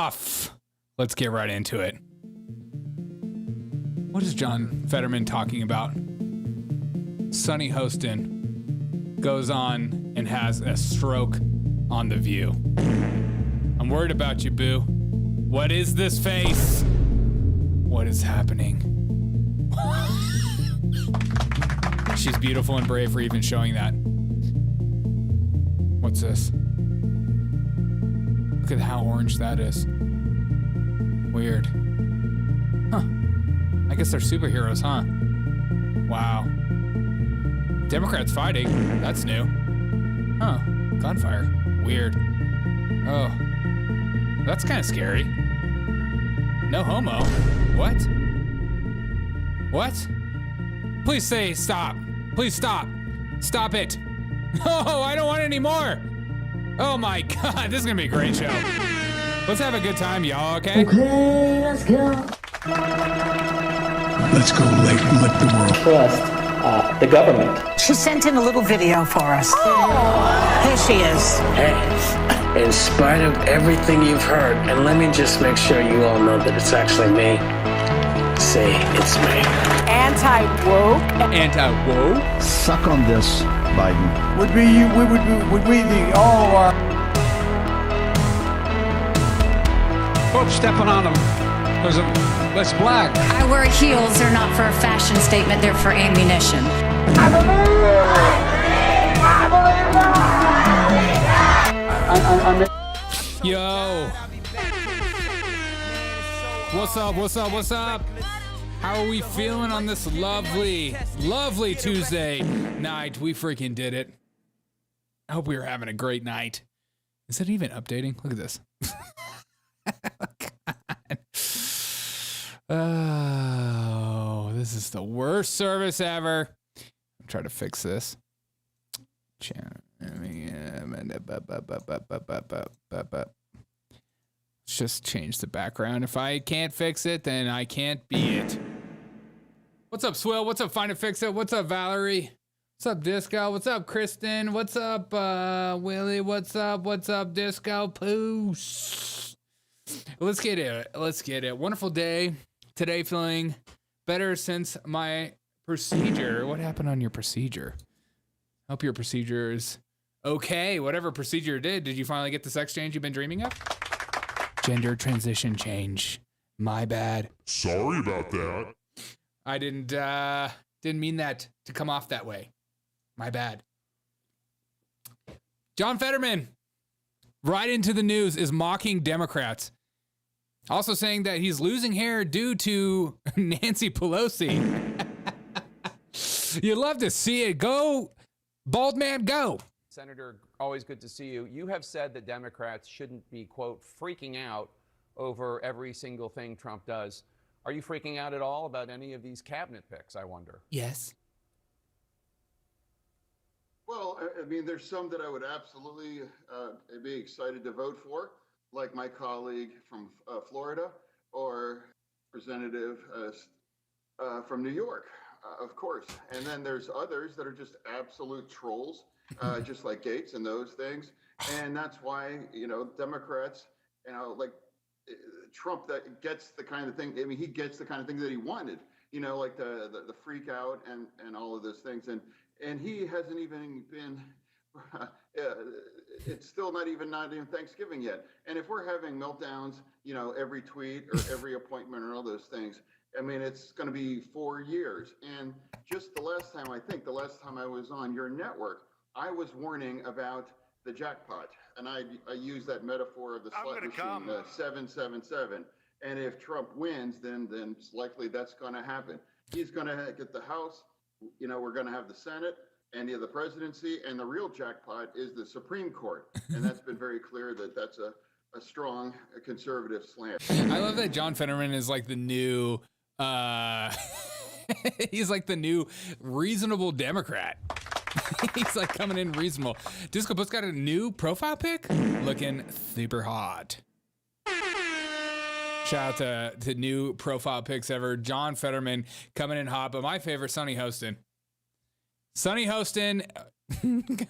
off. Let's get right into it. What is John Fetterman talking about? Sonny Hostin goes on and has a stroke on The View. I'm worried about you, boo. What is this face? What is happening? She's beautiful and brave for even showing that. What's this? Look at how orange that is. Weird. Huh. I guess they're superheroes, huh? Wow. Democrats fighting. That's new. Huh. Gunfire. Weird. Oh. That's kind of scary. No homo. What? What? Please say stop. Please stop. Stop it. No, I don't want any more. Oh my God, this is gonna be a great show. Let's have a good time, y'all, okay? Okay, let's go. Let's go let the world Trust the government. She sent in a little video for us. Oh. Here she is. Hey, in spite of everything you've heard, and let me just make sure you all know that it's actually me. Say it's me. Anti-woke. Anti-woke? suck on this, Biden. Would we the all of our folks stepping on them because of less black? I wear heels. They're not for a fashion statement. They're for ammunition. Yo. What's up? What's up? What's up? How are we feeling on this lovely, lovely Tuesday night? We freaking did it. I hope we were having a great night. Is it even updating? Look at this. Oh, this is the worst service ever. I'm trying to fix this. Let's just change the background. If I can't fix it, then I can't be it. What's up, Swill? What's up, Find and Fix It? What's up, Valerie? What's up, Disco? What's up, Kristen? What's up, Willie? What's up? What's up, Disco? Poos. Let's get it. Let's get it. Wonderful day. Today feeling better since my procedure. What happened on your procedure? Hope your procedure is okay. Whatever procedure you did you finally get the sex change you've been dreaming of? Gender transition change. My bad. Sorry about that. I didn't mean that to come off that way. My bad. John Fetterman, right into the news, is mocking Democrats. Also saying that he's losing hair due to Nancy Pelosi. You'd love to see it. Go, bald man, go. Senator, always good to see you. You have said that Democrats shouldn't be, quote, freaking out over every single thing Trump does. Are you freaking out at all about any of these cabinet picks, I wonder? Yes. Well, I mean, there's some that I would absolutely be excited to vote for, like my colleague from Florida or Representative from New York, of course. And then there's others that are just absolute trolls, just like Gates and those things. And that's why, Democrats, like Trump, that gets the kind of thing. I mean, he gets the kind of thing that he wanted, like the freak out and all of those things. And he hasn't even been, it's still not even Thanksgiving yet. And if we're having meltdowns, every tweet or every appointment and all those things, I mean, it's going to be 4 years. And just the last time I was on your network, I was warning about the jackpot. And I use that metaphor of the slot machine, 777. And if Trump wins, then it's likely that's going to happen. He's going to get the House. We're going to have the Senate and the presidency. And the real jackpot is the Supreme Court. And that's been very clear that that's a strong conservative slant. I love that John Fetterman is like the new, he's like the new reasonable Democrat. He's like coming in reasonable. Disco Puss got a new profile pic, looking super hot. Shout out to new profile pics ever. John Fetterman coming in hot, but my favorite, Sonny Hostin. Sonny Hostin. Can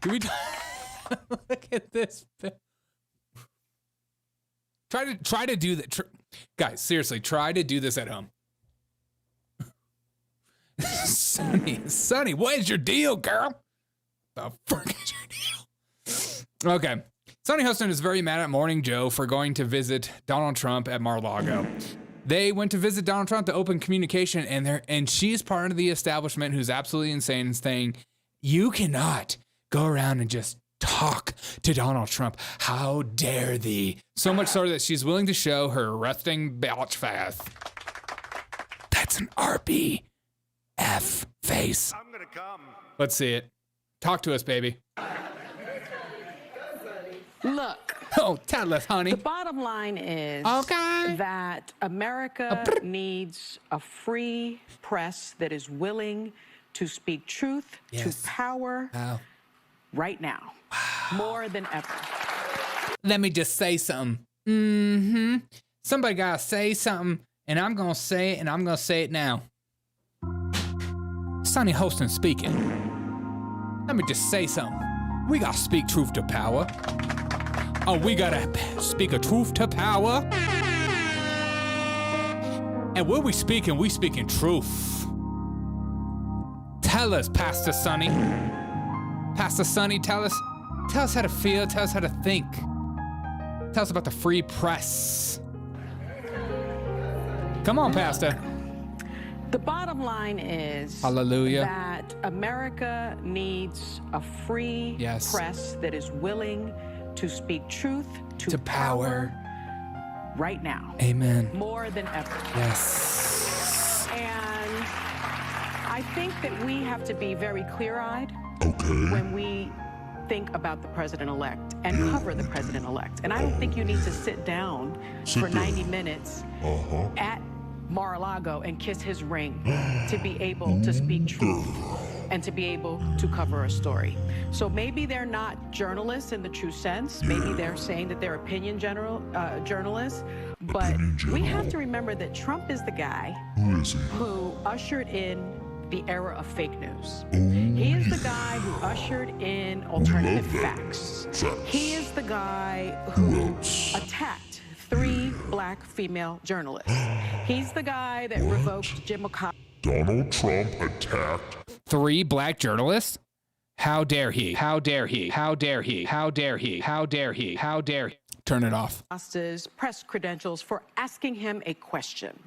we look at this? Try to do that. Guys, seriously, try to do this at home. Sonny, what is your deal, girl? The fuck is your deal? Okay. Sonny Hostin is very mad at Morning Joe for going to visit Donald Trump at Mar-a-Lago. They went to visit Donald Trump to open communication, and she's part of the establishment who's absolutely insane and saying, you cannot go around and just talk to Donald Trump. How dare thee? So much so that she's willing to show her resting belch face. That's an RBF face. I'm gonna come. Let's see it. Talk to us, baby. Look. Oh, tell us, honey. The bottom line is that America needs a free press that is willing to speak truth to power right now, more than ever. Let me just say something. Somebody gotta say something, and I'm gonna say it, and I'm gonna say it now. Sonny Hostin speaking. Let me just say something. We gotta speak truth to power. Oh, we gotta speak a truth to power. And when we speaking truth. Tell us, Pastor Sonny. Pastor Sonny, tell us how to feel, tell us how to think. Tell us about the free press. Come on, Pastor. The bottom line is that America needs a free press that is willing to speak truth to power right now. Amen. More than ever. Yes. And I think that we have to be very clear-eyed when we think about the president-elect and cover the president-elect. And I don't think you need to sit down for 90 minutes at Mar-a-Lago and kiss his ring to be able to speak truth and to be able to cover a story. So maybe they're not journalists in the true sense. Maybe they're saying that they're opinion journalists. But we have to remember that Trump is the guy who ushered in the era of fake news. He is the guy who ushered in alternative facts. He is the guy who attacked 3 black female journalists. He's the guy that revoked Jim McConnell. Donald Trump attacked 3 black journalists? How dare he? How dare he? How dare he? How dare he? How dare he? How dare he? Turn it off. Press credentials for asking him a question.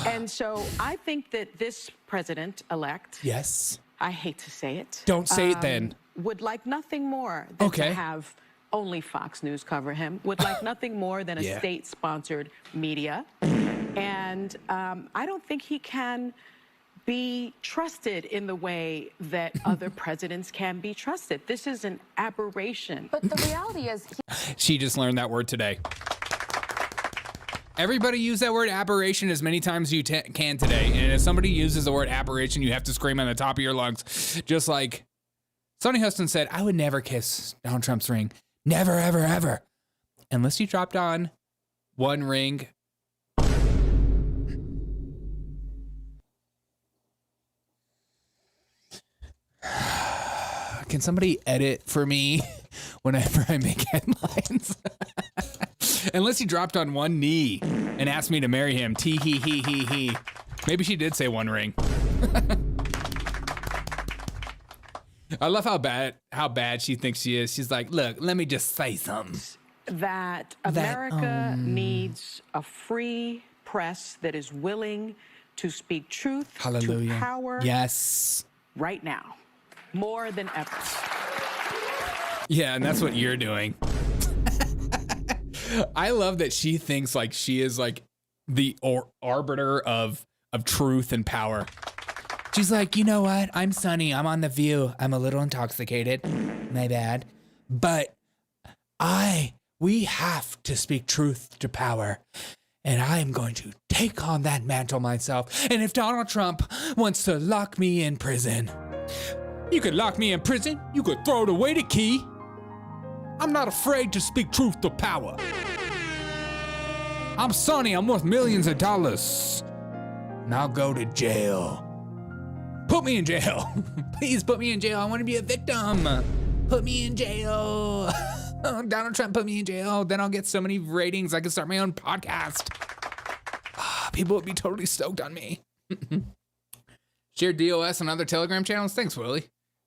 And so I think that this president-elect, I hate to say it. Don't say it then. Would like nothing more than to have only Fox News cover him, would like nothing more than a state-sponsored media. And I don't think he can be trusted in the way that other presidents can be trusted. This is an aberration. But the reality is... She just learned that word today. Everybody use that word aberration as many times as you can today. And if somebody uses the word aberration, you have to scream on the top of your lungs. Just like Sonny Hostin said, I would never kiss Donald Trump's ring. Never, ever, ever. Unless you dropped on one ring. Can somebody edit for me whenever I make headlines? Unless he dropped on one knee and asked me to marry him. Tee-hee-hee-hee-hee. Maybe she did say one ring. I love how bad she thinks she is. She's like, look, let me just say something. That America needs a free press that is willing to speak truth to power right now. More than ever. Yeah, and that's what you're doing. I love that she thinks like she is like the arbiter of truth and power. She's like, you know what? I'm Sonny. I'm on The View. I'm a little intoxicated. My bad. But we have to speak truth to power. And I'm going to take on that mantle myself. And if Donald Trump wants to lock me in prison, you could lock me in prison. You could throw it away the key. I'm not afraid to speak truth to power. I'm Sonny. I'm worth millions of dollars. And I'll go to jail. Put me in jail. Please put me in jail. I want to be a victim. Put me in jail. Oh, Donald Trump put me in jail. Then I'll get so many ratings. I can start my own podcast. People would be totally stoked on me. Share DOS on other Telegram channels. Thanks, Willie.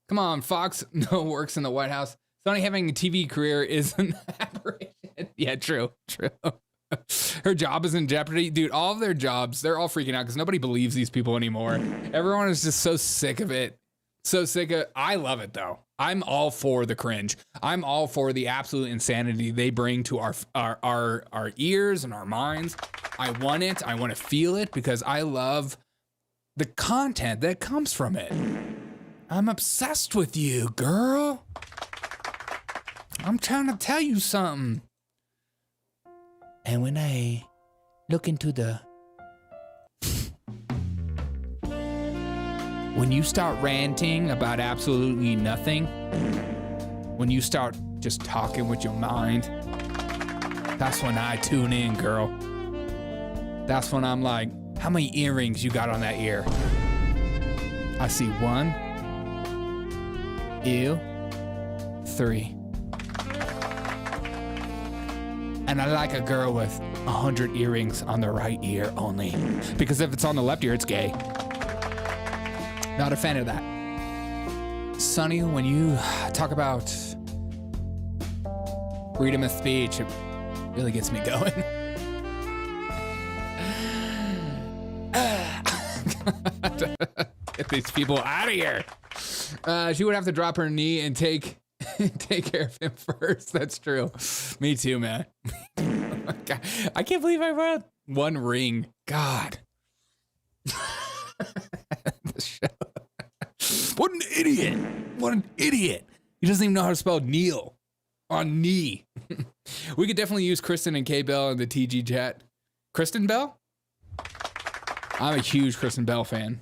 Come on, Fox works in the White House. Sonny having a TV career is an aberration. Yeah, true. Her job is in jeopardy. Dude, all of their jobs, they're all freaking out because nobody believes these people anymore. Everyone is just so sick of it. So sick of it. I love it, though. I'm all for the cringe. I'm all for the absolute insanity they bring to our ears and our minds. I want it. I want to feel it because I love the content that comes from it. I'm obsessed with you, girl. I'm trying to tell you something. And when I look into when you start ranting about absolutely nothing, when you start just talking with your mind, that's when I tune in, girl. That's when I'm like, how many earrings you got on that ear? I see 1, 2, 3. And I like a girl with 100 earrings on the right ear only. Because if it's on the left ear, it's gay. Not a fan of that. Sonny, when you talk about freedom of speech, it really gets me going. Get these people out of here. She would have to drop her knee and take care of him first. That's true. Me too, man. God, I can't believe I brought 1 ring. God. What an idiot. What an idiot. He doesn't even know how to spell kneel on knee. We could definitely use Kristen and K Bell in the TG chat. Kristen Bell? I'm a huge Kristen Bell fan.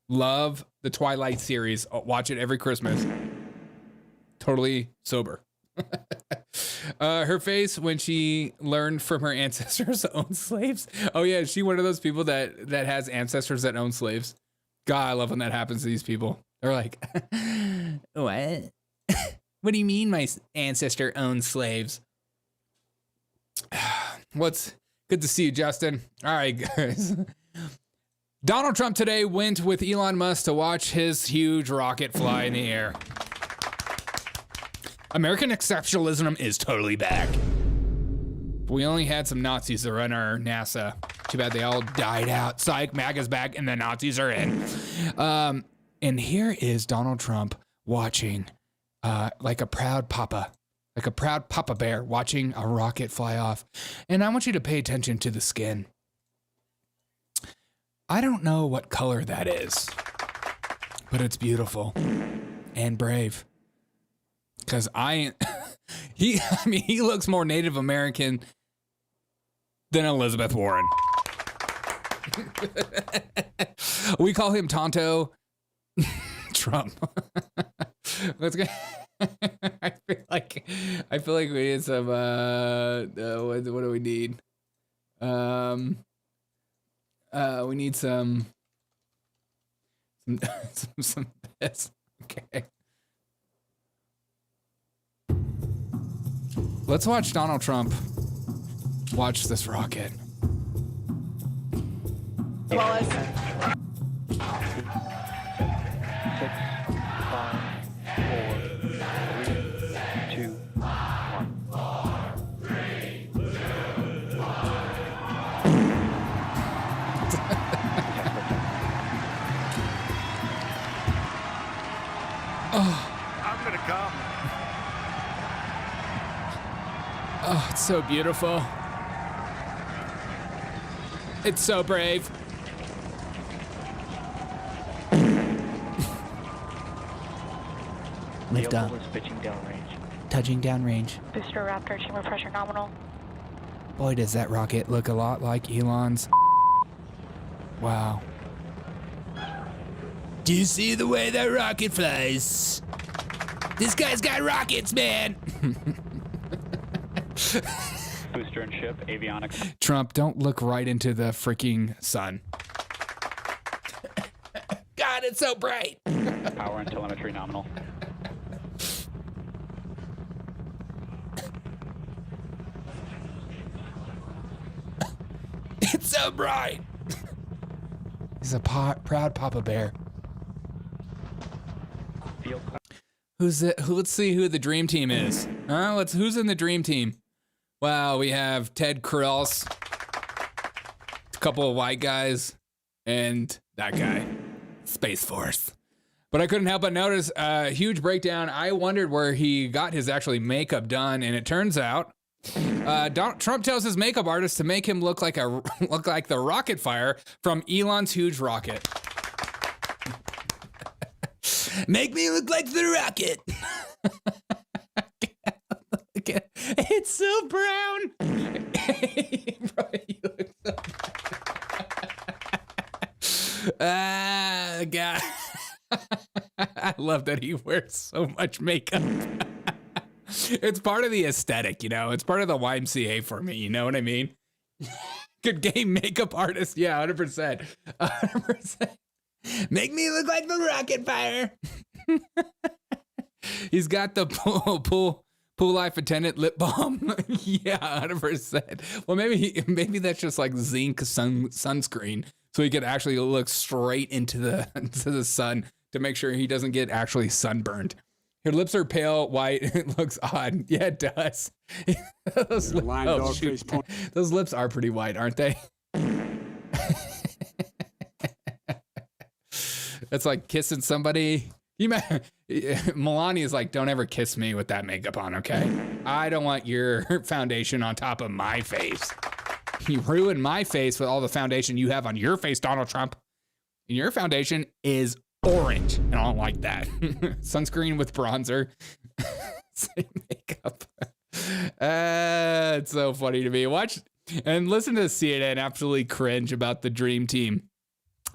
Love the Twilight series. I'll watch it every Christmas. Totally sober. Her face when she learned from her ancestors to own slaves. Oh yeah, is she one of those people that has ancestors that own slaves? God, I love when that happens to these people. They're like, what? What do you mean my ancestor owned slaves? What's good to see you, Justin. All right, guys. Donald Trump today went with Elon Musk to watch his huge rocket fly in the air. American exceptionalism is totally back. We only had some Nazis to run our NASA. Too bad they all died out. Psych, MAGA's back and the Nazis are in. And here is Donald Trump watching like a proud papa bear watching a rocket fly off. And I want you to pay attention to the skin. I don't know what color that is, but it's beautiful and brave. Because he looks more Native American than Elizabeth Warren. We call him Tonto Trump. Let's go. I feel like we need some. What do we need? We need some piss. Okay. Let's watch Donald Trump watch this rocket. Wallace. 6, 5, 4, 3, 2, 1. I'm gonna come. Oh, it's so beautiful. It's so brave. Lift up. Pitching downrange. Touching downrange. Booster Raptor, chamber pressure nominal. Boy, does that rocket look a lot like Elon's. Wow. Do you see the way that rocket flies? This guy's got rockets, man. Booster and ship, avionics. Trump, don't look right into the freaking sun. God, it's so bright. Power and telemetry nominal. It's so bright. He's a proud Papa Bear. Who's it? Let's see who the dream team is. Who's in the dream team? Wow, we have Ted Cruz, a couple of white guys, and that guy, Space Force. But I couldn't help but notice a huge breakdown. I wondered where he got his actually makeup done, and it turns out Trump tells his makeup artist to make him look like the rocket fire from Elon's huge rocket. Make me look like the rocket. It's so brown. Bro, you look so brown. God. I love that he wears so much makeup. It's part of the aesthetic, you know? It's part of the YMCA for me, you know what I mean? Good game makeup artist. Yeah, 100%. 100%. Make me look like the rocket fire. He's got the pool life attendant lip balm. Yeah, 100%. Well, maybe that's just like zinc sunscreen, so he could actually look straight into the sun to make sure he doesn't get actually sunburned. Her lips are pale white. It looks odd. Yeah, it does. Those lips are pretty white, aren't they? It's like kissing somebody. Melania's like, don't ever kiss me with that makeup on, okay? I don't want your foundation on top of my face. You ruined my face with all the foundation you have on your face, Donald Trump. And your foundation is orange, and I don't like that. Sunscreen with bronzer. Same makeup. It's so funny to me. Watch and listen to CNN absolutely cringe about the dream team.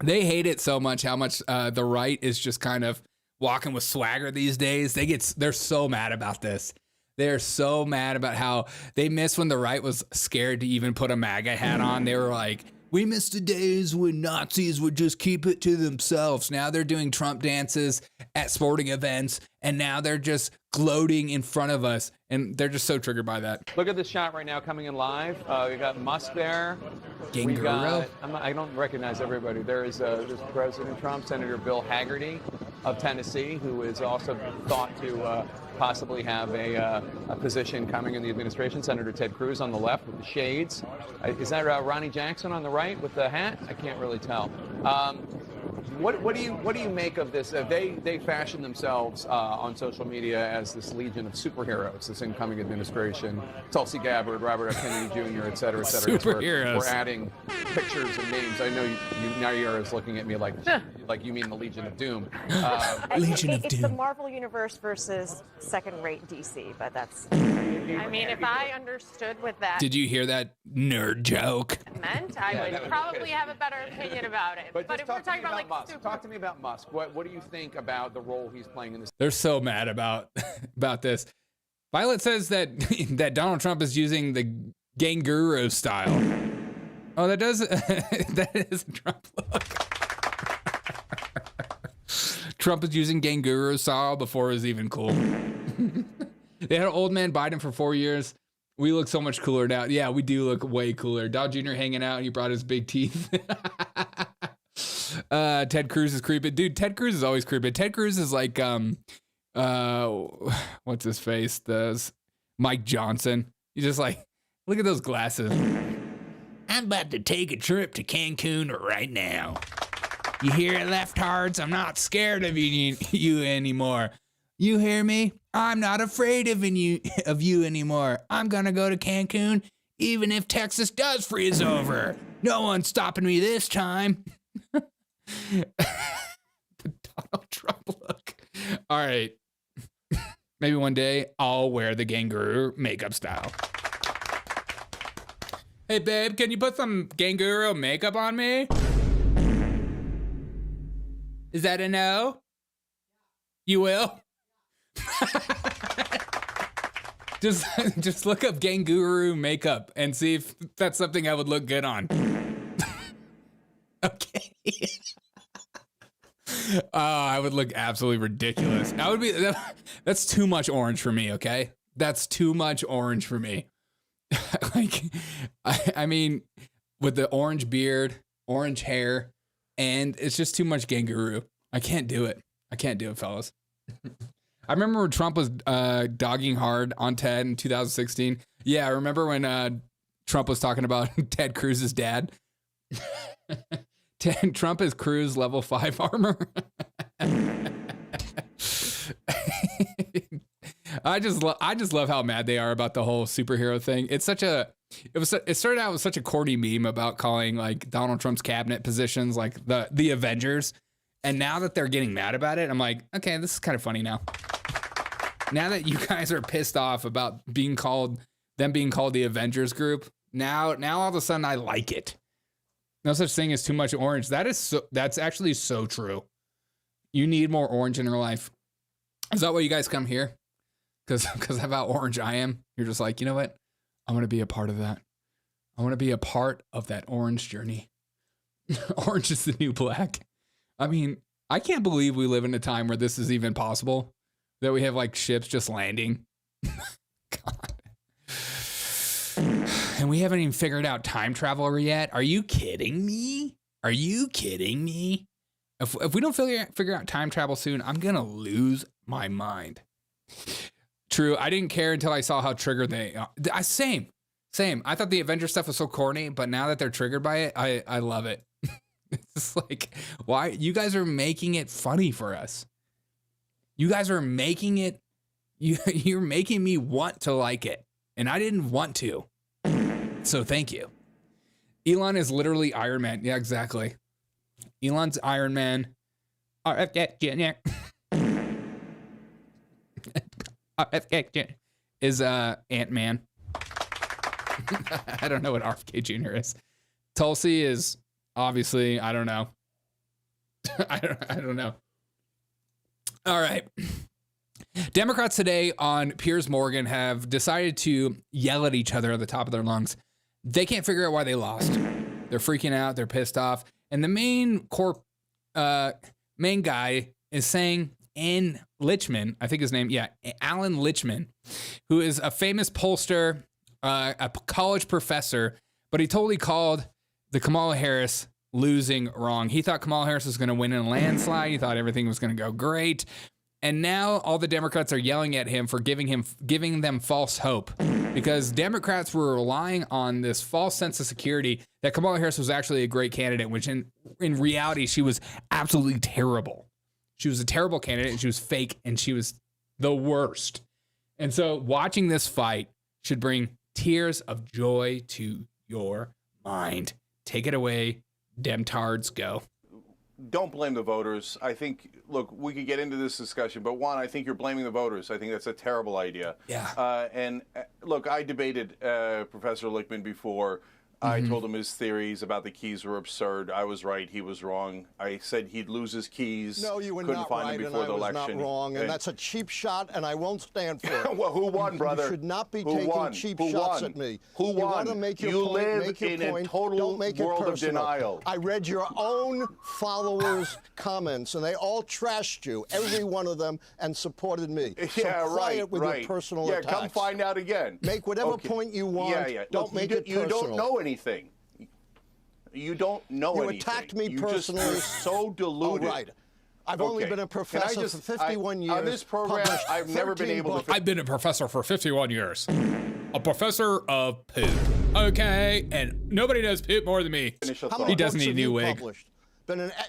They hate it so much how much the right is just kind of walking with swagger these days. They're so mad about this. They're so mad about how they miss when the right was scared to even put a MAGA hat on. They were like, we missed the days when Nazis would just keep it to themselves. Now they're doing Trump dances at sporting events, and now they're just gloating in front of us, and they're just so triggered by that. Look at this shot right now coming in live. We got Musk there. Ganguro. I don't recognize everybody. There's President Trump, Senator Bill Hagerty of Tennessee, who is also thought to possibly have a position coming in the administration. Senator Ted Cruz on the left with the shades. Is that Ronnie Jackson on the right with the hat? I can't really tell. What do you make of this? They fashion themselves on social media as this legion of superheroes, this incoming administration. Tulsi Gabbard, Robert F. Kennedy Jr., et cetera, et cetera. Superheroes. We're adding pictures and names. I know now you're looking at me like you mean the Legion of Doom. Legion of Doom. It's the Marvel Universe versus second-rate DC, but that's... I mean, if I understood what that Did you hear that nerd joke? meant, I would probably have a better opinion about it. But If we're talking about like Musk. Talk to me about Musk. What do you think about the role he's playing in this? They're so mad about this. Violet says that Donald Trump is using the Ganguro style. Oh, that is a Trump look. Trump is using Ganguro style before it was even cool. They had old man Biden for 4 years. We look so much cooler now. Yeah, we do look way cooler. Dow Jr. hanging out, and he brought his big teeth. Ted Cruz is creepy. Dude, Ted Cruz is always creepy. Ted Cruz is like, what's his face? Mike Johnson. He's just like, look at those glasses. I'm about to take a trip to Cancun right now. You hear it, leftards? I'm not scared of you anymore. You hear me? I'm not afraid of you anymore. I'm gonna go to Cancun, even if Texas does freeze over. No one's stopping me this time. The Donald Trump look. All right. Maybe one day I'll wear the Ganguro makeup style. Hey, babe, can you put some Ganguro makeup on me? Is that a no? You will? Just look up Ganguro makeup and see if that's something I would look good on. Okay. I would look absolutely ridiculous. That's too much orange for me, okay? That's too much orange for me. Like, I mean, with the orange beard, orange hair, and it's just too much kangaroo. I can't do it. I can't do it, fellas. I remember when Trump was dogging hard on Ted in 2016. Yeah, I remember when Trump was talking about Ted Cruz's dad. Trump is Cruz level 5 armor. I just love how mad they are about the whole superhero thing. It started out with such a corny meme about calling like Donald Trump's cabinet positions like the Avengers. And now that they're getting mad about it, I'm like, okay, this is kind of funny now. Now that you guys are pissed off about them being called the Avengers group, now all of a sudden I like it. No such thing as too much orange. That's actually so true. You need more orange in your life. Is that why you guys come here? Because of how orange I am. You're just like, you know what? I want to be a part of that. I want to be a part of that orange journey. Orange is the new black. I mean, I can't believe we live in a time where this is even possible. That we have like ships just landing. God. And we haven't even figured out time travel yet. Are you kidding me? Are you kidding me? If we don't figure out time travel soon, I'm going to lose my mind. True. I didn't care until I saw how triggered they are. Same. I thought the Avengers stuff was so corny, but now that they're triggered by it, I love it. It's like, why? You guys are making it funny for us. You guys are making it, you're making me want to like it. And I didn't want to. So thank you. Elon is literally Iron Man. Yeah, exactly. Elon's Iron Man. Is Ant-Man. I don't know what RFK Jr. is. Tulsi is obviously, I don't know. I don't know. All right. Democrats today on Piers Morgan have decided to yell at each other at the top of their lungs. They can't figure out why they lost. They're freaking out. They're pissed off. And the main guy is saying, Alan Lichtman, I think his name, Alan Lichtman, who is a famous pollster, a college professor, but he totally called the Kamala Harris losing wrong. He thought Kamala Harris was going to win in a landslide. He thought everything was going to go great. And now all the Democrats are yelling at him for giving them false hope, because Democrats were relying on this false sense of security that Kamala Harris was actually a great candidate, which in reality, she was absolutely terrible. She was a terrible candidate, and she was fake, and she was the worst. And so watching this fight should bring tears of joy to your mind. Take it away, Demtards, go. Don't blame the voters. I think, look, we could get into this discussion, but one, I think you're blaming the voters. I think that's a terrible idea. Yeah. And look, I debated Professor Lichtman before. I told him his theories about the keys were absurd. I was right. He was wrong. I said he'd lose his keys. No, you were Couldn't not find right, him before and the I was election. not wrong, and that's a cheap shot, and I won't stand for it. Well, who won, brother? You should not be Who taking won? cheap Who shots won? at me. Who won? You want to make your you point, live make your in point. a total Don't make world it of personal. denial. I read your own followers' comments, and they all trashed you, every one of them, and supported me. Yeah, so quiet with right. your personal yeah, attacks. come find out again. Make whatever point you want. Yeah. Don't Look, make it personal. You don't know anything. You don't know anything. You attacked me personally. You're so deluded. Oh, right. I've only been a professor for 51 years. On this program, I've never been able to... I've been a professor for 51 years. A professor of poop. Okay? And nobody knows poop more than me. He doesn't need a new wig.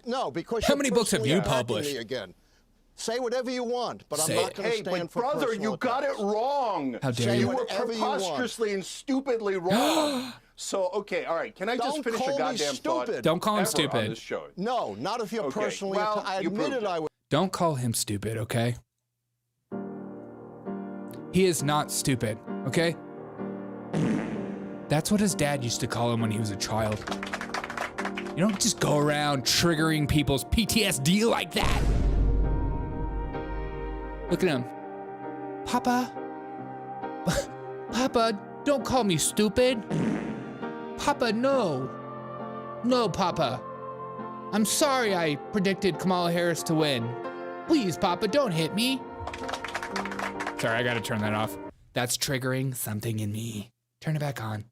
No, because how many books have you published? Me again. Say whatever you want, but I'm not going to stand for brother, you got it wrong. How dare you? You were preposterously and stupidly wrong. So, okay, all right. Can I just finish a goddamn thought? Don't call him stupid. On this show? No, not if you're personally. Well, I admitted I would. Don't call him stupid, okay? He is not stupid, okay? That's what his dad used to call him when he was a child. You don't just go around triggering people's PTSD like that. Look at him. Papa? Papa, don't call me stupid. Papa, no. No, Papa. I'm sorry I predicted Kamala Harris to win. Please, Papa, don't hit me. Sorry, I gotta turn that off. That's triggering something in me. Turn it back on.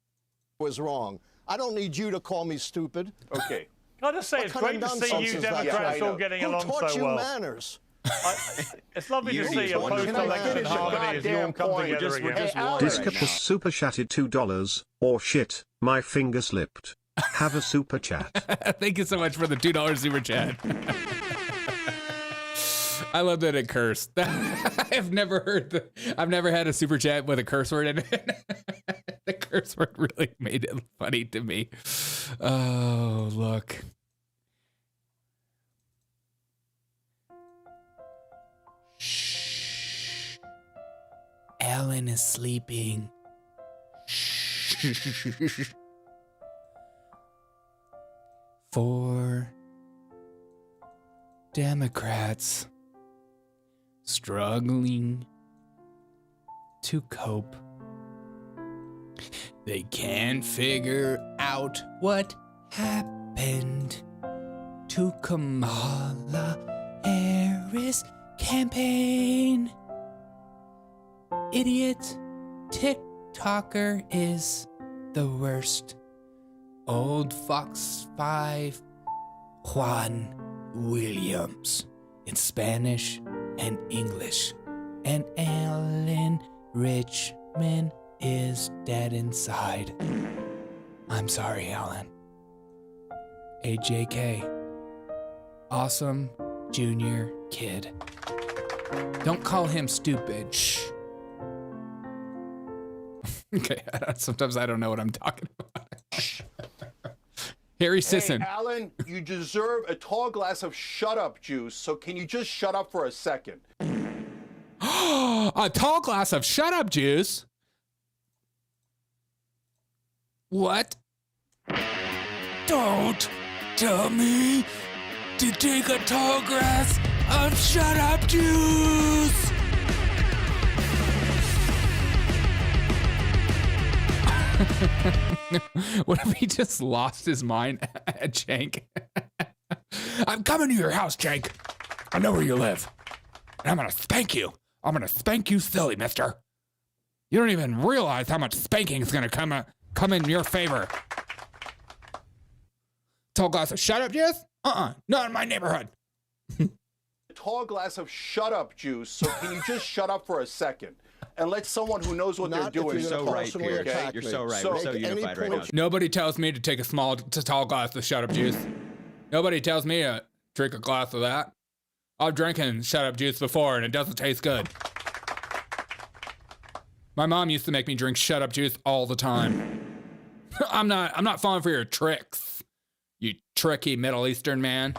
Was wrong. I don't need you to call me stupid. Okay. Can I just say, it's great to see you Democrats all getting along so well. Who taught you manners? It's lovely to see a post-election harmony as you all come together again. Discapus super chatted $2, or shit, my finger slipped. Have a super chat. Thank you so much for the $2 super chat. I love that it cursed. I've never had a super chat with a curse word in it. The curse word really made it funny to me. Oh, look. Shh. Alan is sleeping. Shh. 4 Democrats struggling to cope. They can't figure out what happened to Kamala Harris' campaign. Idiot TikToker is the worst. Old Fox 5 Juan Williams in Spanish and English. And Alan Lichtman is dead inside. I'm sorry, Alan. AJK. Awesome junior kid. Don't call him stupid. Shh. Okay, sometimes I don't know what I'm talking about. Harry Sisson. Hey, Alan, you deserve a tall glass of shut-up juice, so can you just shut up for a second? A tall glass of shut-up juice? What? Don't tell me to take a tall glass of shut-up juice! What if he just lost his mind at Cenk? I'm coming to your house, Cenk. I know where you live. And I'm gonna spank you. I'm gonna spank you silly, mister. You don't even realize how much spanking is gonna come in your favor. Tall glass of shut up juice? Not in my neighborhood. A tall glass of shut-up juice, so can you just shut up for a second? And let someone who knows what they're doing. You're so right, Piers. Okay? You're so right. We're so unified right now. Nobody tells me to take a tall glass of shut up juice. Nobody tells me to drink a glass of that. I've drinking shut up juice before and it doesn't taste good. My mom used to make me drink shut up juice all the time. I'm not falling for your tricks, you tricky Middle Eastern man.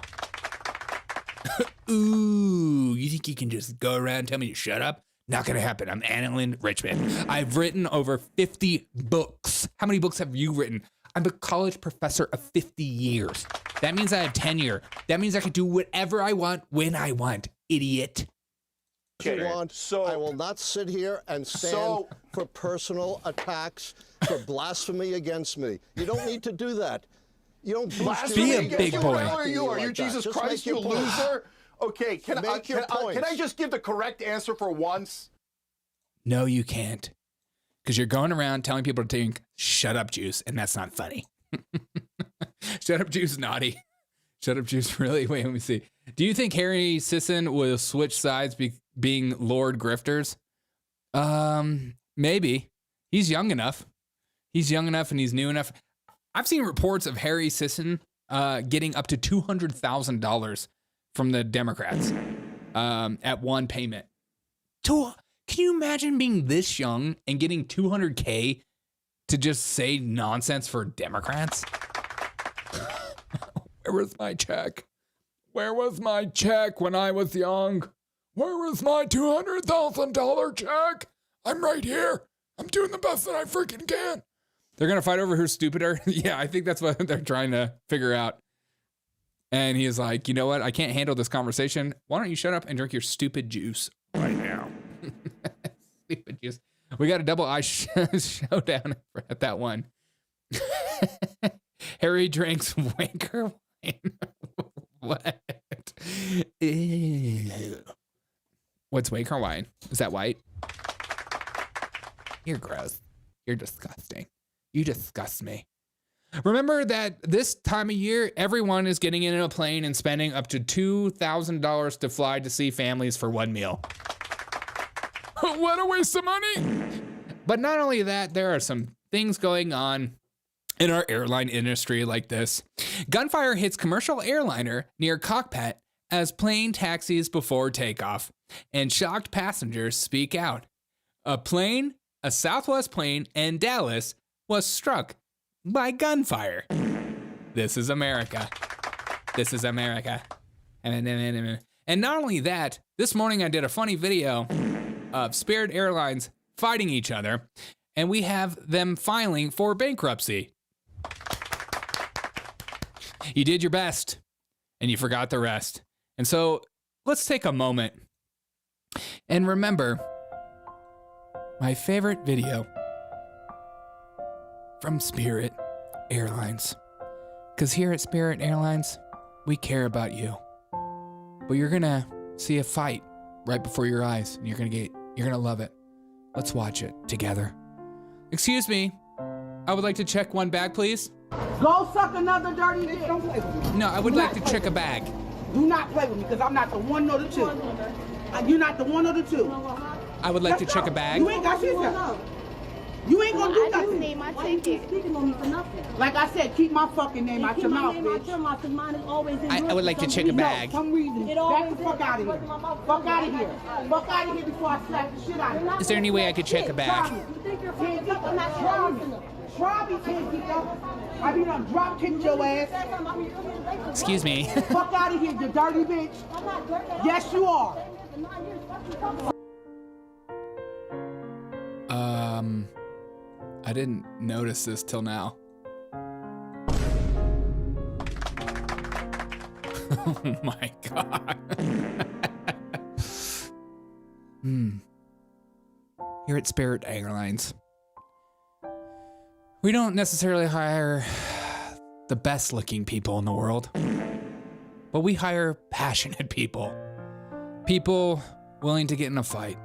Ooh, you think you can just go around and tell me to shut up? Not gonna happen. I'm Alan Lichtman. I've written over 50 books. How many books have you written? I'm a college professor of 50 years. That means I have tenure. That means I can do whatever I want when I want, idiot. Okay, so I will not sit here and stand for personal attacks, for blasphemy against me. You don't need to do that. You don't be a big boy. Are you Jesus Christ, you loser? Okay, can I just give the correct answer for once? No, you can't. Because you're going around telling people to drink shut up juice, and that's not funny. Shut up juice, naughty. Shut up juice, really? Wait, let me see. Do you think Harry Sisson will switch sides being Lord Grifters? Maybe. He's young enough. He's young enough and he's new enough. I've seen reports of Harry Sisson getting up to $200,000 from the Democrats at one payment. Can you imagine being this young and getting $200K to just say nonsense for Democrats? Where was my check? Where was my check when I was young? Where was my $200,000 check? I'm right here. I'm doing the best that I freaking can. They're going to fight over who's stupider? Yeah, I think that's what they're trying to figure out. And he is like, you know what? I can't handle this conversation. Why don't you shut up and drink your stupid juice right now? Stupid juice. We got a double eye showdown at that one. Harry drinks wanker wine. What? Ew. What's wanker wine? Is that white? You're gross. You're disgusting. You disgust me. Remember that this time of year, everyone is getting in a plane and spending up to $2,000 to fly to see families for one meal. What a waste of money. But not only that, there are some things going on in our airline industry like this. Gunfire hits commercial airliner near cockpit as plane taxis before takeoff, and shocked passengers speak out. A Southwest plane in Dallas was struck by gunfire. This is America. This is America. And not only that, this morning I did a funny video of Spirit Airlines fighting each other, and we have them filing for bankruptcy. You did your best, and you forgot the rest. And so let's take a moment and remember my favorite video from Spirit Airlines. Because here at Spirit Airlines, we care about you. But you're gonna see a fight right before your eyes, and you're gonna love it. Let's watch it together. Excuse me, I would like to check one bag, please. Go suck another dirty dick. Don't play with me. No, I would like to check a bag. Do not play with me, because I'm not the one nor the two. You're not the one or the two. I would like to check a bag. You ain't got shit. You ain't gonna do nothing. Name my ticket. Speaking on me for nothing. Like I said, keep my fucking name out your mouth, bitch. I would like to check a bag. For some reason, back the fuck out of here. Fuck out of here. Fuck out of here before I slap the shit out of you. Is there any way I could check a bag? Try me, I be done drop kicked your ass. Excuse me. Fuck out of here, you dirty bitch. Yes, you are. I didn't notice this till now. Oh my God. Here at Spirit Airlines, we don't necessarily hire the best looking people in the world, but we hire passionate people. People willing to get in a fight.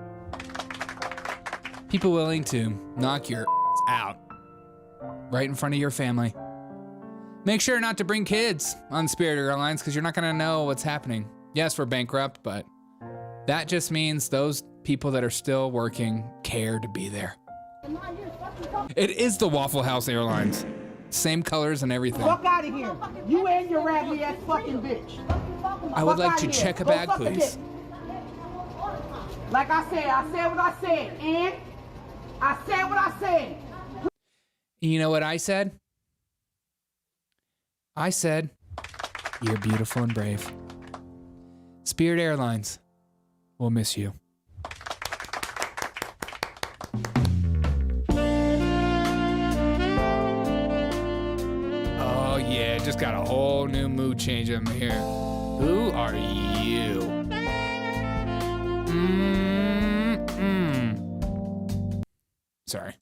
People willing to knock your out right in front of your family. Make sure not to bring kids on Spirit Airlines because you're not going to know what's happening. Yes, we're bankrupt, but that just means those people that are still working care to be there. It is the Waffle House Airlines. Same colors and everything. Fuck out of here. You and your raggedy ass fucking bitch. I would like to check a bag, please. Like I said what I said, and I said what I said. You know what I said? I said, you're beautiful and brave. Spirit Airlines will miss you. Oh yeah, just got a whole new mood change in here. Who are you? Sorry.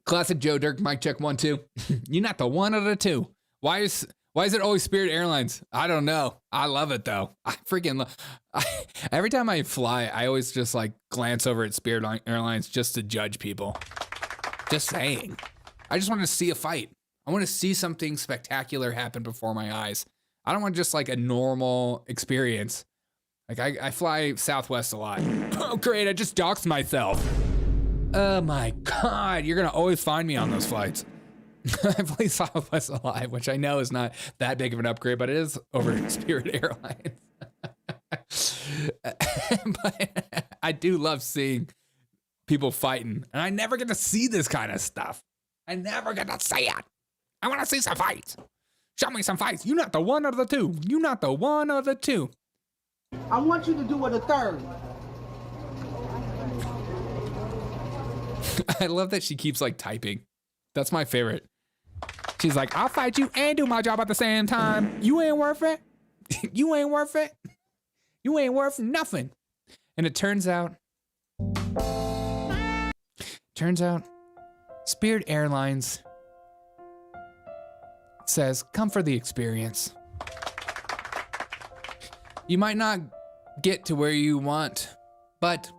Classic Joe Dirt, mic check 1, 2. You're not the one or the two. Why is it always Spirit Airlines? I don't know. I love it though. I freaking love. Every time I fly, I always just like glance over at Spirit Airlines just to judge people. Just saying. I just want to see a fight. I want to see something spectacular happen before my eyes. I don't want just like a normal experience. Like I fly Southwest a lot. Oh great, I just doxed myself. Oh my God, you're gonna always find me on those flights. I fly Southwest a lot, which I know is not that big of an upgrade, but it is over Spirit Airlines. But I do love seeing people fighting, and I never get to see this kind of stuff. I never get to see it. I want to see some fights. Show me some fights. You're not the one or the two. You're not the one or the two. I want you to do it a third. I love that she keeps like typing. That's my favorite. She's like, I'll fight you and do my job at the same time. You ain't worth it. You ain't worth it. You ain't worth nothing. And it turns out Spirit Airlines says, come for the experience. You might not get to where you want, but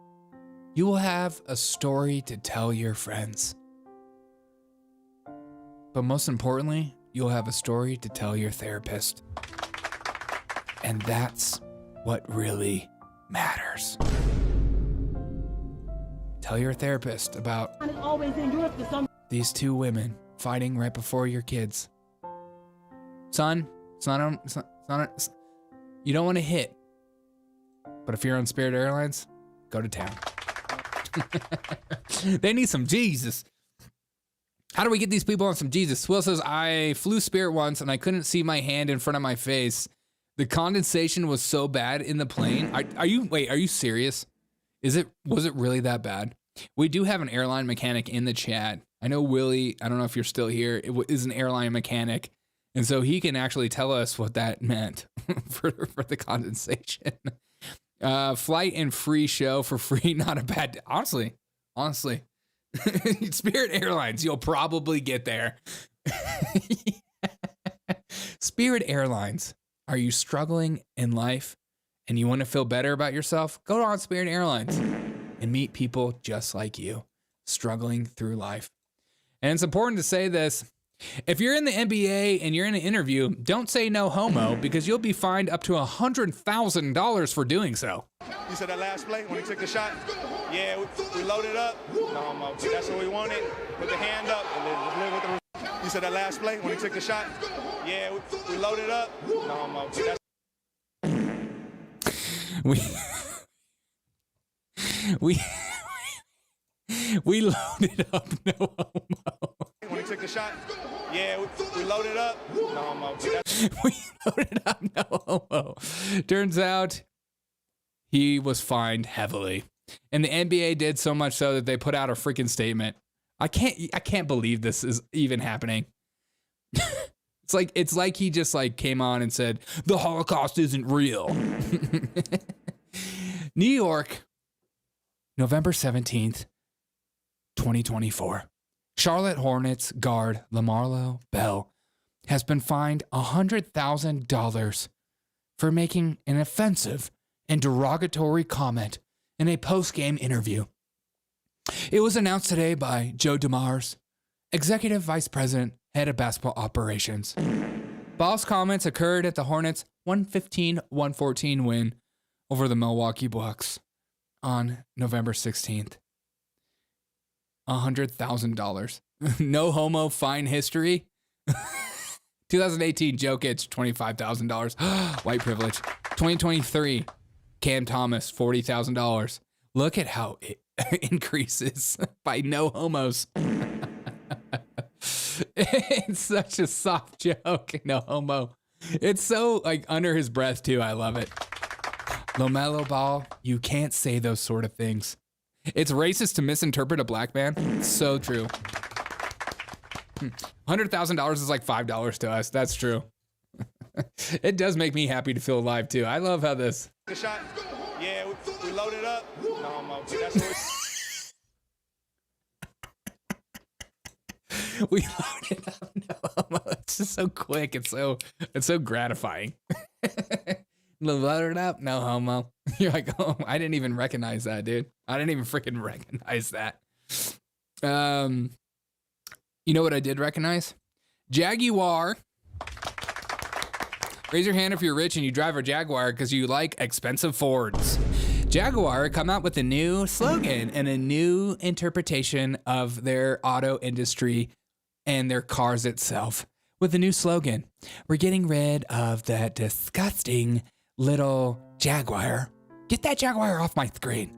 you will have a story to tell your friends. But most importantly, you'll have a story to tell your therapist. And that's what really matters. Tell your therapist about these two women fighting right before your kids. Son, you don't want to hit. But if you're on Spirit Airlines, go to town. They need some Jesus. How do we get these people on some Jesus? Will says, I flew Spirit once and I couldn't see my hand in front of my face. The condensation was so bad in the plane. Are you serious? Was it really that bad? We do have an airline mechanic in the chat. I know Willie, I don't know if you're still here, is an airline mechanic. And so he can actually tell us what that meant for the condensation. Flight and free show for free, not a bad, honestly. Spirit Airlines, you'll probably get there. Spirit Airlines, are you struggling in life and you want to feel better about yourself? Go on Spirit Airlines and meet people just like you, struggling through life. And it's important to say this. If you're in the NBA and you're in an interview, don't say no homo because you'll be fined up to $100,000 for doing so. You said that last play when he took the shot? Yeah, we loaded up. No homo. That's what we wanted. Put the hand up and then just live with the. You said that last play when he took the shot? Yeah, we loaded up. No homo. We loaded up, no homo. When he took the shot? Yeah, we loaded up. No homo. We loaded up, no homo. Turns out he was fined heavily. And the NBA did so much so that they put out a freaking statement. I can't believe this is even happening. It's like he just came on and said, the Holocaust isn't real. New York, November 17th, 2024. Charlotte Hornets guard LaMarlo Bell has been fined $100,000 for making an offensive and derogatory comment in a post-game interview. It was announced today by Joe DeMars, Executive Vice President, Head of Basketball Operations. Ball's comments occurred at the Hornets' 115-114 win over the Milwaukee Bucks on November 16th. $100,000. No homo fine history. 2018 Jokic, $25,000. White privilege. 2023 Cam Thomas, $40,000. Look at how it increases by no homos. It's such a soft joke. No homo. It's so under his breath too. I love it. LaMelo Ball, you can't say those sort of things. It's racist to misinterpret a black man. It's so true. $100,000 is like $5 to us. That's true. It does make me happy to feel alive too. I love how this. The shot? Yeah, we loaded up. No homo. That's what we loaded up. No homo. It's just so quick. It's so gratifying. Loaded up, no homo. You're like, oh, I didn't even recognize that, dude. I didn't even freaking recognize that. You know what I did recognize? Jaguar. Raise your hand if you're rich and you drive a Jaguar because you like expensive Fords. Jaguar come out with a new slogan and a new interpretation of their auto industry and their cars itself. With a new slogan, we're getting rid of that disgusting little Jaguar. Get that Jaguar off my screen.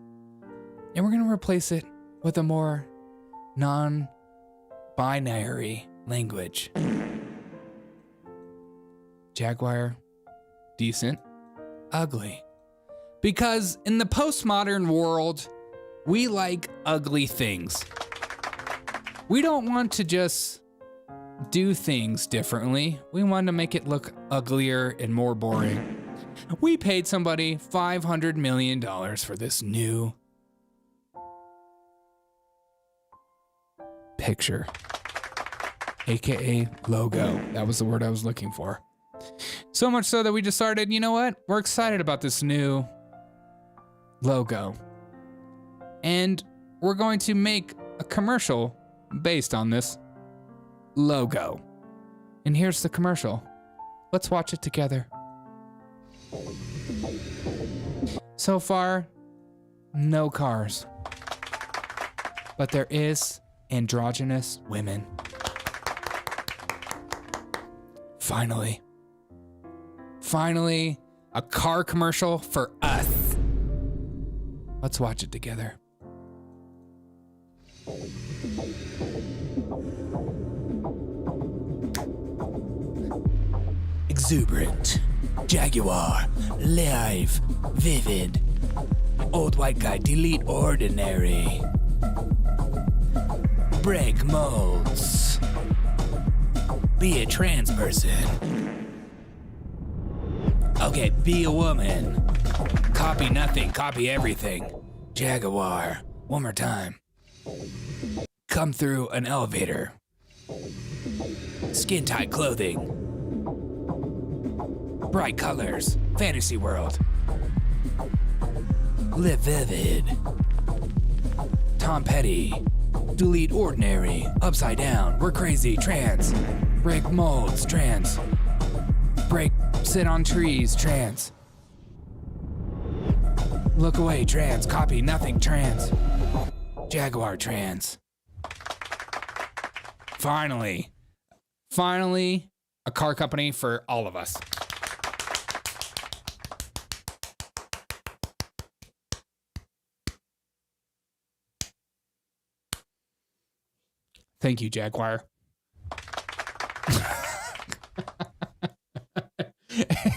And we're going to replace it with a more non-binary language. Jaguar, decent, ugly. Because in the postmodern world, we like ugly things. We don't want to just do things differently. We want to make it look uglier and more boring. We paid somebody $500 million for this new picture, aka logo. That was the word I was looking for. So much so that we decided, you know what? We're excited about this new logo. And we're going to make a commercial based on this. logo. And here's the commercial. Let's watch it together. So far, no cars. But there is androgynous women. Finally, a car commercial for us. Let's watch it together. Exuberant, Jaguar, live, vivid. Old white guy, delete ordinary. Break molds. Be a trans person. Okay, be a woman. Copy nothing, copy everything. Jaguar. One more time. Come through an elevator. Skin-tight clothing. Bright colors. Fantasy world. Live vivid. Tom Petty. Delete ordinary. Upside down. We're crazy. Trans. Break molds. Trans. Break. Sit on trees. Trans. Look away. Trans. Copy nothing. Trans. Jaguar. Trans. Finally, a car company for all of us. Thank you, Jaguar.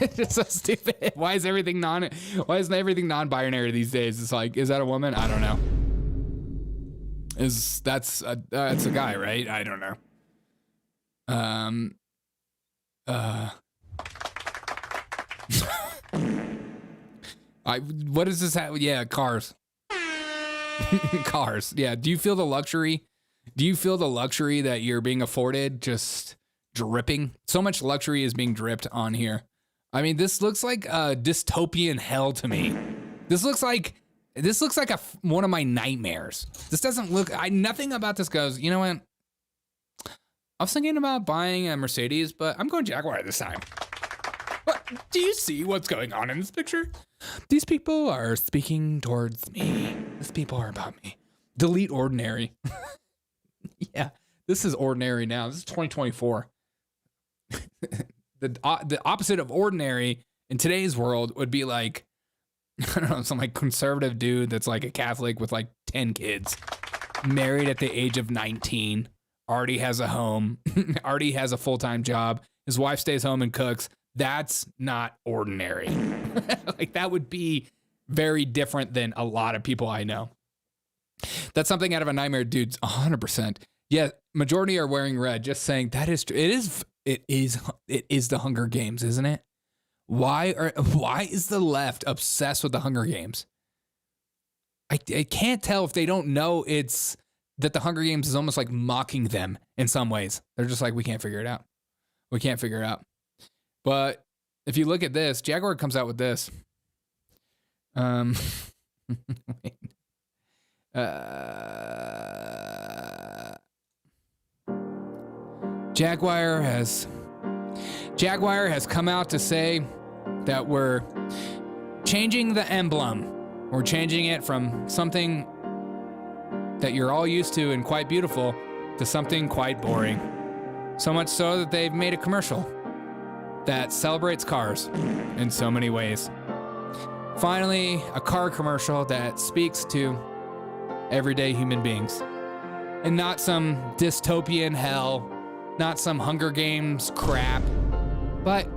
It's just so stupid. Why isn't everything non-binary these days? It's like, is that a woman? I don't know. That's a guy, right? I don't know. What does this have? Yeah, cars. Cars. Yeah. Do you feel the luxury? Do you feel the luxury that you're being afforded? Just dripping. So much luxury is being dripped on here. I mean, this looks like a dystopian hell to me. This looks like one of my nightmares. This doesn't look, nothing about this goes, you know what? I was thinking about buying a Mercedes, but I'm going Jaguar this time. What? Do you see what's going on in this picture? These people are speaking towards me. These people are about me. Delete ordinary. Yeah, this is ordinary now. This is 2024. The opposite of ordinary in today's world would be like, I don't know, some like conservative dude that's like a Catholic with like 10 kids, married at the age of 19, already has a home, already has a full-time job. His wife stays home and cooks. That's not ordinary. Like that would be very different than a lot of people I know. That's something out of a nightmare, dudes. 100%. Yeah, majority are wearing red. Just saying that is true. It is the Hunger Games, isn't it? Why is the left obsessed with the Hunger Games? I can't tell if they don't know it's that the Hunger Games is almost like mocking them in some ways. They're just like, we can't figure it out. We can't figure it out. But if you look at this, Jaguar comes out with this. Jaguar has come out to say that we're changing the emblem. We're changing it from something that you're all used to and quite beautiful to something quite boring. So much so that they've made a commercial that celebrates cars in so many ways. Finally, a car commercial that speaks to everyday human beings and not some dystopian hell, not some Hunger Games crap, but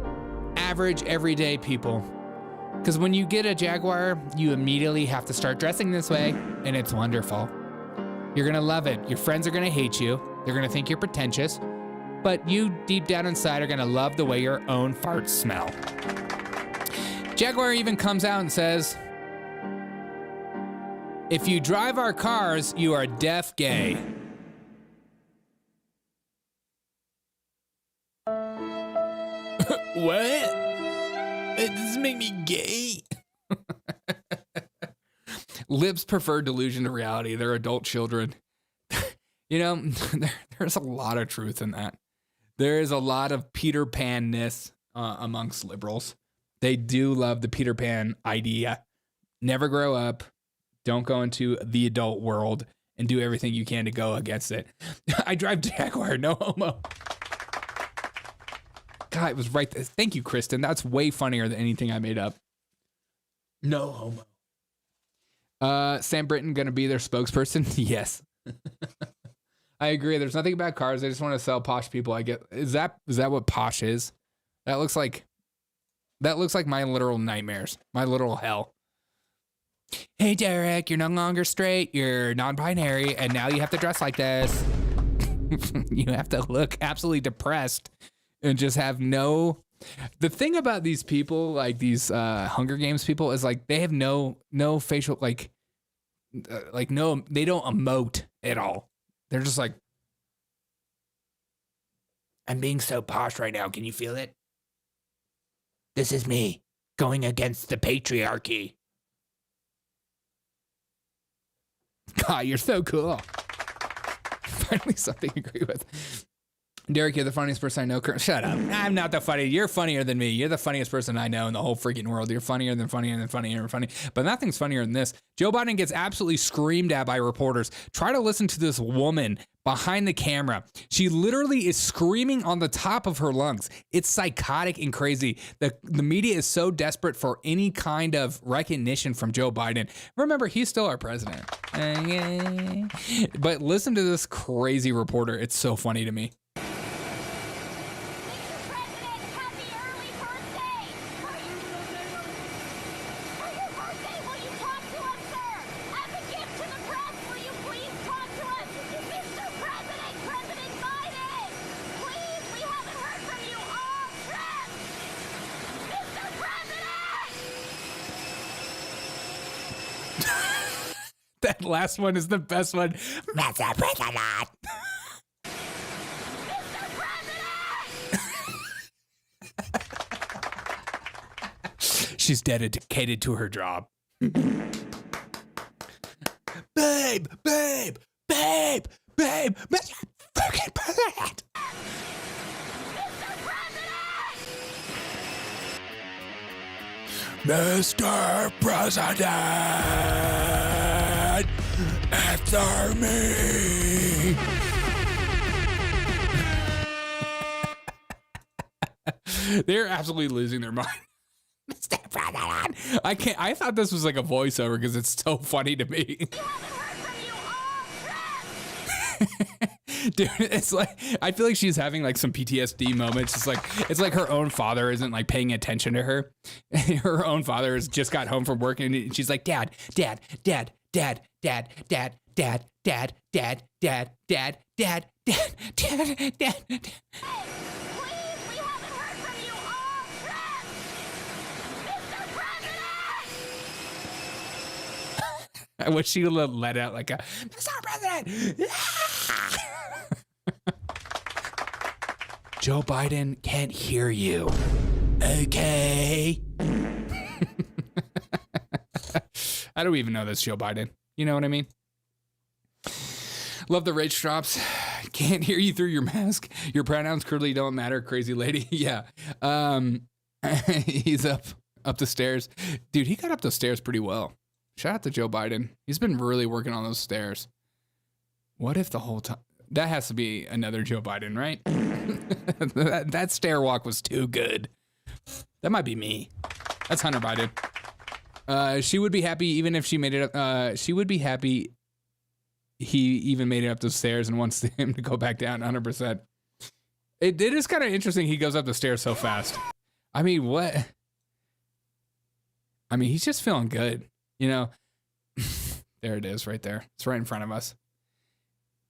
average everyday people. Because when you get a Jaguar, you immediately have to start dressing this way, and it's wonderful. You're gonna love it. Your friends are gonna hate you. They're gonna think you're pretentious, but you deep down inside are gonna love the way your own farts smell. Jaguar even comes out and says, if you drive our cars, you are deaf gay. What? Does this make me gay? Libs prefer delusion to reality. They're adult children. You know, there's a lot of truth in that. There is a lot of Peter Pan-ness amongst liberals. They do love the Peter Pan idea. Never grow up. Don't go into the adult world and do everything you can to go against it. I drive Jaguar, no homo. God, it was right there. Thank you, Kristen. That's way funnier than anything I made up. No homo. Sam Britton going to be their spokesperson? Yes. I agree. There's nothing about cars. They just want to sell posh people. I get. Is that what posh is? That looks like my literal nightmares, my literal hell. Hey, Derek, you're no longer straight. You're non-binary, and now you have to dress like this. You have to look absolutely depressed and just have no. The thing about these people, like these Hunger Games people, is like they have no facial no. They don't emote at all. They're just like, I'm being so posh right now. Can you feel it? This is me going against the patriarchy. God, you're so cool. Finally, something to agree with. Derek, you're the funniest person I know. Shut up. I'm not the funny. You're funnier than me. You're the funniest person I know in the whole freaking world. You're funnier than funnier than funnier than funny. But nothing's funnier than this. Joe Biden gets absolutely screamed at by reporters. Try to listen to this woman behind the camera. She literally is screaming on the top of her lungs. It's psychotic and crazy. The media is so desperate for any kind of recognition from Joe Biden. Remember, he's still our president. But listen to this crazy reporter. It's so funny to me. That last one is the best one. Mr. President. She's dedicated to her job. Babe, Mr. fucking President. Mr. President. Answer me. They're absolutely losing their mind. Mr. President. I thought this was like a voiceover because it's so funny to me. Dude, it's like I feel like she's having like some PTSD moments. It's like her own father isn't like paying attention to her. Her own father has just got home from work and she's like, Dad. I wish she would have let out like a Mr. President. Joe Biden can't hear you. Okay. I don't even know this Joe Biden. You know what I mean? Love the rage drops. Can't hear you through your mask. Your pronouns clearly don't matter, crazy lady. Yeah. He's up the stairs. Dude, he got up the stairs pretty well. Shout out to Joe Biden. He's been really working on those stairs. What if the whole time... That has to be another Joe Biden, right? that stair walk was too good. That might be me. That's Hunter Biden. She would be happy even if she made it up. She would be happy he even made it up the stairs and wants him to go back down 100%. It is kind of interesting he goes up the stairs so fast. I mean, what? I mean, he's just feeling good. You know, there it is right there. It's right in front of us.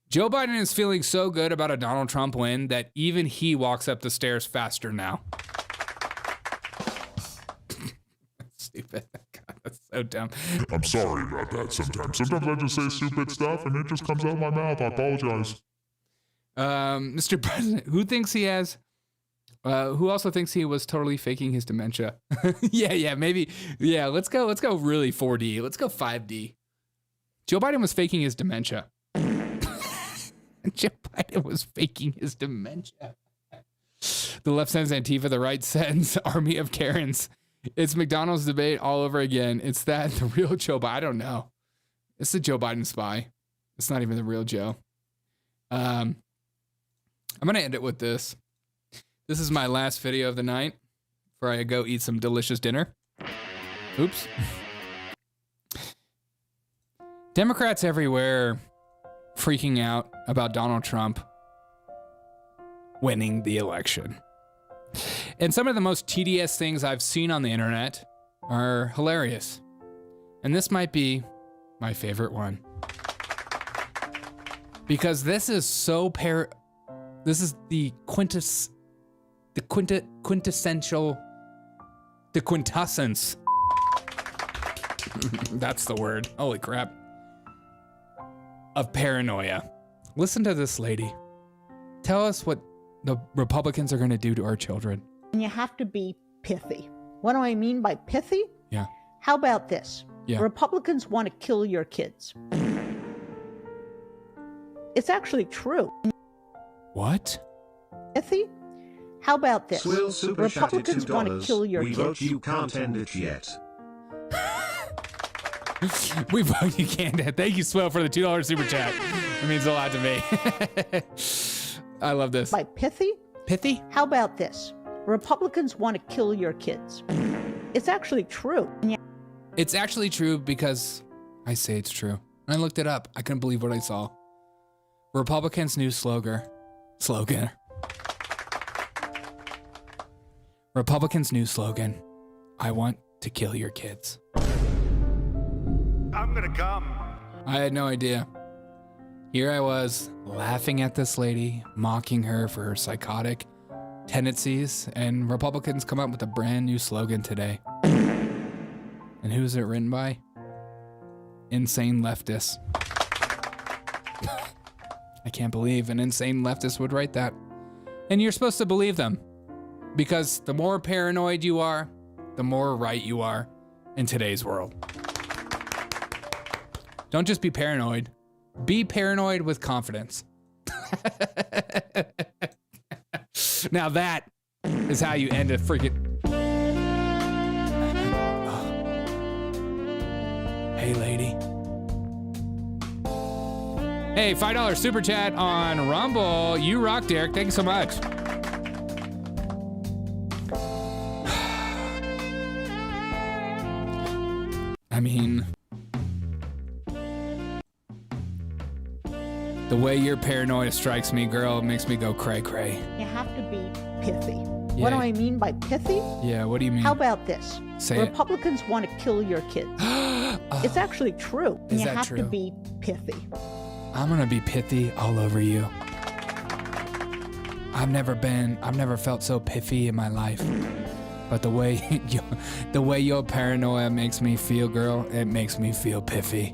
Joe Biden is feeling so good about a Donald Trump win that even he walks up the stairs faster now. Stupid. God, that's so dumb. I'm sorry about that sometimes. Sometimes I just say stupid stuff and it just comes out of my mouth. I apologize. Mr. President, who thinks he has... who also thinks he was totally faking his dementia? Yeah, maybe. Yeah, let's go really 4D. Let's go 5D. Joe Biden was faking his dementia. Joe Biden was faking his dementia. The left sends Antifa, the right sends Army of Karens. It's McDonald's debate all over again. It's that the real Joe Biden. I don't know. It's the Joe Biden spy. It's not even the real Joe. I'm going to end it with this. This is my last video of the night before I go eat some delicious dinner. Oops. Democrats everywhere freaking out about Donald Trump winning the election. And some of the most tedious things I've seen on the internet are hilarious. And this might be my favorite one. Because this is so this is the quintessence. That's the word. Holy crap. Of paranoia. Listen to this lady. Tell us what the Republicans are going to do to our children. You have to be pithy. What do I mean by pithy? Yeah. How about this? Yeah. Republicans want to kill your kids. It's actually true. What? Pithy? How about this? Swill super Republicans want to kill your we kids. vote you can't end it yet. We vote you can't. Thank you, Swill, for the $2 super chat. It means a lot to me. I love this. By pithy? Pithy? How about this? Republicans want to kill your kids. It's actually true. It's actually true because I say it's true. I looked it up. I couldn't believe what I saw. Republicans' new slogan. Republicans' new slogan. I want to kill your kids. I'm gonna come. I had no idea. Here I was laughing at this lady, mocking her for her psychotic tendencies, and Republicans come up with a brand new slogan today. And who's it written by? Insane leftists. I can't believe an insane leftist would write that. And you're supposed to believe them. Because the more paranoid you are, the more right you are in today's world. Don't just be paranoid. Be paranoid with confidence. Now that is how you end a freaking... Hey, lady. Hey, $5 super chat on Rumble. You rock, Derek. Thank you so much. I mean, the way your paranoia strikes me, girl, makes me go cray cray. You have to be pithy. Yeah. What do I mean by pithy? Yeah, what do you mean? How about this? Say it. Republicans want to kill your kids. It's actually true. Is you that have true? to be pithy. I'm gonna be pithy all over you. I've never felt so piffy in my life. But the way your paranoia makes me feel, girl, it makes me feel piffy.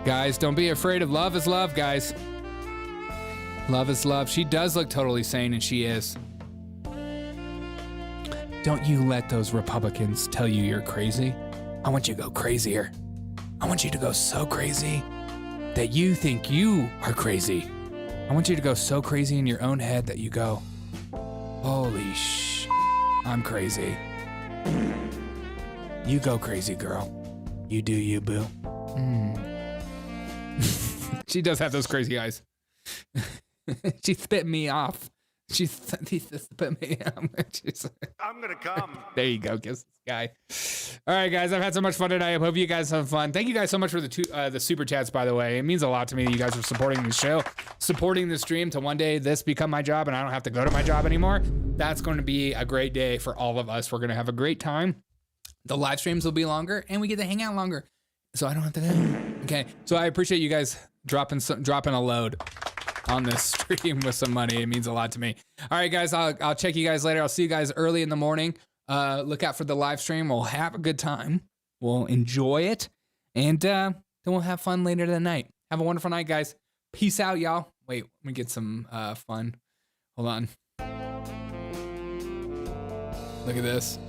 Guys, don't be afraid of love is love, guys. Love is love. She does look totally sane, and she is. Don't you let those Republicans tell you you're crazy. I want you to go crazier. I want you to go so crazy that you think you are crazy. I want you to go so crazy in your own head that you go, holy sh**, I'm crazy. You go crazy, girl. You do you, boo. She does have those crazy eyes. She spit me off. She spit me off. I'm gonna come. There you go, kiss this guy. All right, guys, I've had so much fun tonight. I hope you guys have fun. Thank you guys so much for the super chats, by the way. It means a lot to me that you guys are supporting the show, supporting the stream to one day this become my job and I don't have to go to my job anymore. That's going to be a great day for all of us. We're going to have a great time. The live streams will be longer and we get to hang out longer. So I don't have to go. Okay, so I appreciate you guys dropping a load on this stream with some money. It means a lot to me. All right, guys, I'll check you guys later. I'll see you guys early in the morning. Look out for the live stream. We'll have a good time. We'll enjoy it. And then we'll have fun later tonight. Have a wonderful night, guys. Peace out, y'all. Wait, let me get some fun. Hold on. Look at this.